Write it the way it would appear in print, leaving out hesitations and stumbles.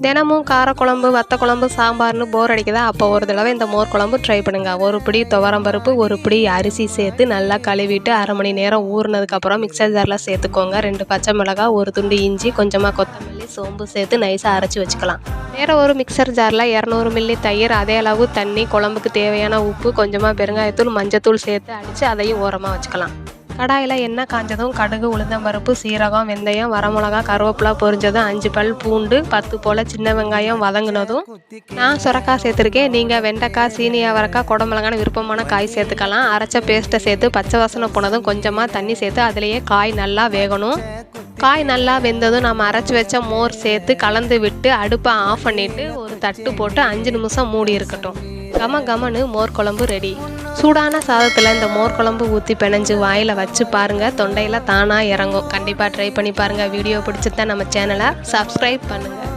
தினமும் காரக்குழம்பு, வத்த குழம்பு, சாம்பார்னு போர் அடிக்குதா? அப்போ ஒரு தடவை இந்த மோர் குழம்பு ட்ரை பண்ணுங்க. ஒரு பிடி துவரம்பருப்பு, ஒரு பிடி அரிசி சேர்த்து நல்லா கழுவிட்டு 1/2 மணி நேரம் ஊறினதுக்கப்புறம் மிக்சர் ஜாரில் சேர்த்துக்கோங்க. 2 பச்சை மிளகாய், ஒரு துண்டு இஞ்சி, கொஞ்சமாக கொத்தமல்லி, சோம்பு சேர்த்து நைஸாக அரைச்சி வச்சுக்கலாம். வேறு ஒரு மிக்சர் ஜாரில் 200 மில்லி தயிர், அதே அளவு தண்ணி, குழம்புக்கு தேவையான உப்பு, கொஞ்சமாக பெருங்காயத்தூள், மஞ்சத்தூள் சேர்த்து அடித்து அதையும் ஓரமாக வச்சுக்கலாம். கடாயில் எண்ணெய் காஞ்சதும் கடுகு, உளுந்தம்பருப்பு, சீரகம், வெந்தயம், வரமிளகா, கருவேப்பிலை பொரிஞ்சதும் 5 பல் பூண்டு, 10 போல் சின்ன வெங்காயம் வதங்கினதும் நான் சுரக்காய் சேர்த்துருக்கேன். நீங்கள் வெண்டைக்காய், சீனி அவரைக்காய், குடமிளகான விருப்பமான காய் சேர்த்துக்கலாம். அரைச்ச பேஸ்ட்டை சேர்த்து பச்சை வாசனை போனதும் கொஞ்சமாக தண்ணி சேர்த்து அதிலேயே காய் நல்லா வேகணும். காய் நல்லா வெந்ததும் நம்ம அரைச்சி வச்ச மோர் சேர்த்து கலந்து விட்டு அடுப்பை ஆஃப் பண்ணிவிட்டு ஒரு தட்டு போட்டு 5 நிமிஷம் மூடி இருக்கட்டும். கமன்னு மோர் குழம்பு ரெடி. சூடான சாதத்தில் இந்த மோர் குழம்பு ஊற்றி பிணைஞ்சு வாயில் வச்சு பாருங்கள், தொண்டையில் தானாக இறங்கும். கண்டிப்பாக ட்ரை பண்ணி பாருங்கள். வீடியோ பிடிச்சிருந்தா நம்ம சேனலை சப்ஸ்கிரைப் பண்ணுங்கள்.